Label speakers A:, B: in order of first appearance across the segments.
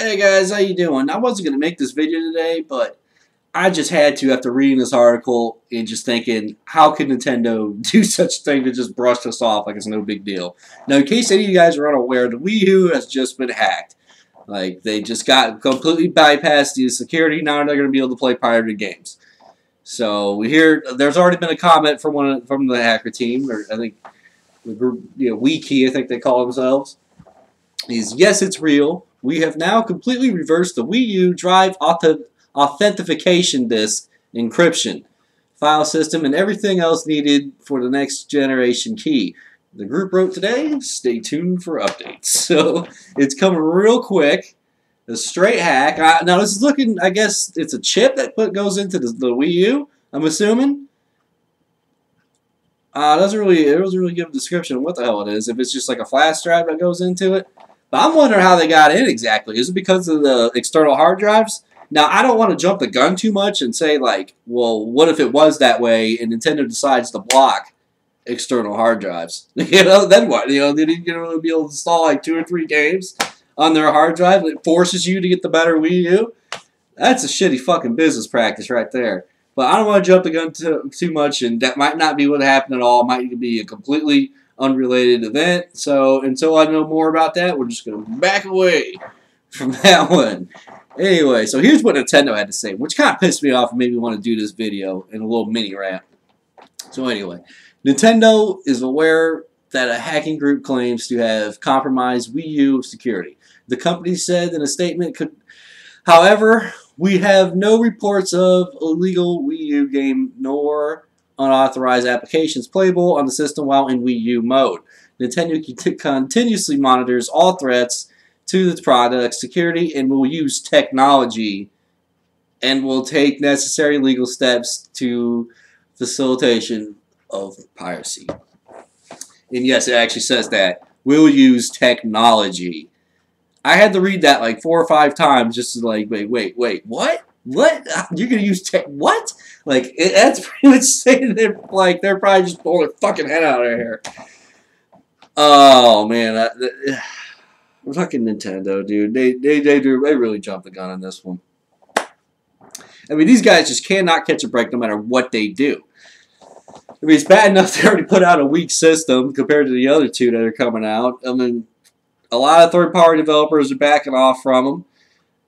A: Hey guys, how you doing? I wasn't going to make this video today, but I just had to after reading this article and just thinking, how could Nintendo do such a thing to just brush this off like it's no big deal? Now, in case any of you guys are unaware, the WiiU has just been hacked. Like, they just got completely bypassed the security. Now they're going to be able to play pirated games. So we hear there's already been a comment from the hacker team, or I think the group, WiiKey, I think they call themselves. Yes, it's real. We have now completely reversed the WiiU drive authentication disk encryption, file system, and everything else needed for the next generation key. The group wrote today, stay tuned for updates. So it's coming real quick. A straight hack. Now this is looking, I guess it's a chip that goes into the WiiU, I'm assuming. It doesn't really give a description of what the hell it is. If it's just like a flash drive that goes into it. But I'm wondering how they got in exactly. Is it because of the external hard drives? Now, I don't want to jump the gun too much and say, like, well, what if it was that way and Nintendo decides to block external hard drives? Then what? They're going to be able to install like 2 or 3 games on their hard drive. It forces you to get the better Wii U. That's a shitty fucking business practice right there. But I don't want to jump the gun too much, and that might not be what happened at all. It might be a completely unrelated event. So until I know more about that, we're just going to back away from that one. Anyway, so here's what Nintendo had to say, which kind of pissed me off and made me want to do this video in a little mini rant. So anyway, Nintendo is aware that a hacking group claims to have compromised Wii U security. The company said in a statement, however, we have no reports of illegal Wii U game nor unauthorized applications playable on the system while in Wii U mode. Nintendo continuously monitors all threats to the product's security and will use technology and will take necessary legal steps to facilitation of piracy. And yes, it actually says that. We'll use technology. I had to read that like 4 or 5 times just to like, wait, what? What? You're going to use tech? What? Like, that's pretty much saying they're probably just pulling their fucking head out of their hair. Oh, man. Fucking Nintendo, dude. They really jumped the gun on this one. I mean, these guys just cannot catch a break no matter what they do. I mean, it's bad enough they already put out a weak system compared to the other 2 that are coming out. I mean, a lot of third-party developers are backing off from them.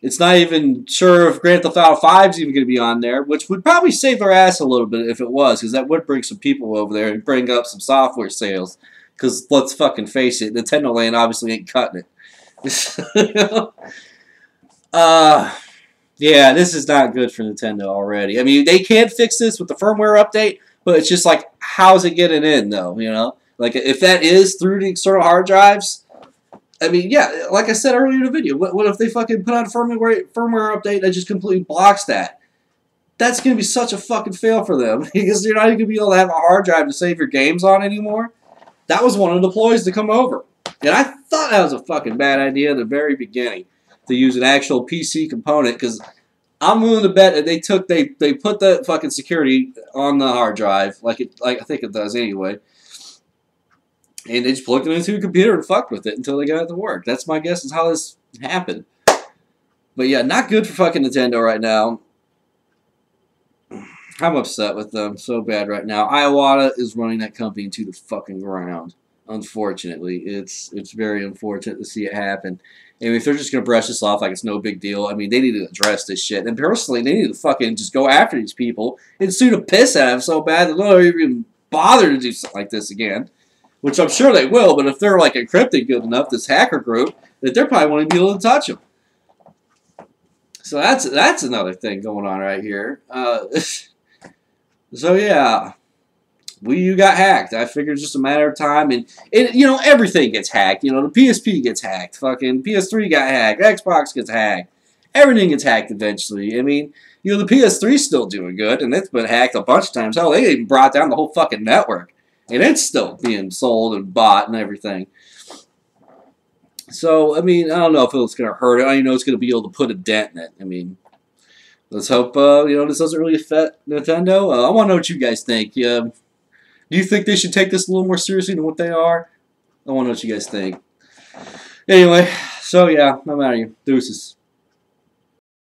A: It's not even sure if Grand Theft Auto 5 is even going to be on there, which would probably save their ass a little bit if it was, because that would bring some people over there and bring up some software sales. Because let's fucking face it, Nintendo Land obviously ain't cutting it. Yeah, this is not good for Nintendo already. I mean, they can fix this with the firmware update, but it's just like, how's it getting in, though, Like, if that is through the external hard drives, I mean, yeah, like I said earlier in the video, what if they fucking put out a firmware update that just completely blocks that? That's going to be such a fucking fail for them, because you're not even going to be able to have a hard drive to save your games on anymore. That was one of the ploys to come over. And I thought that was a fucking bad idea at the very beginning, to use an actual PC component, because I'm willing to bet that they put the fucking security on the hard drive, like I think it does anyway, and they just plugged it into a computer and fucked with it until they got it to work. That's my guess is how this happened. But yeah, not good for fucking Nintendo right now. I'm upset with them so bad right now. Iwata is running that company into the fucking ground. Unfortunately, it's very unfortunate to see it happen. And if they're just going to brush this off like it's no big deal, I mean, they need to address this shit. And personally, they need to fucking just go after these people and sue the piss out of them so bad that they'll even bother to do something like this again. Which I'm sure they will, but if they're like encrypted good enough, this hacker group, that they're probably won't be able to touch them. So that's another thing going on right here. So yeah, Wii U got hacked. I figured it's just a matter of time, and everything gets hacked. The PSP gets hacked. Fucking PS3 got hacked. Xbox gets hacked. Everything gets hacked eventually. I mean, the PS3's still doing good, and it's been hacked a bunch of times. Hell, they even brought down the whole fucking network. And it's still being sold and bought and everything. So, I mean, I don't know if it's going to hurt it. I know it's going to be able to put a dent in it. I mean, let's hope, this doesn't really affect Nintendo. I want to know what you guys think. Do you think they should take this a little more seriously than what they are? I want to know what you guys think. Anyway, so yeah, I'm out of here. Deuces.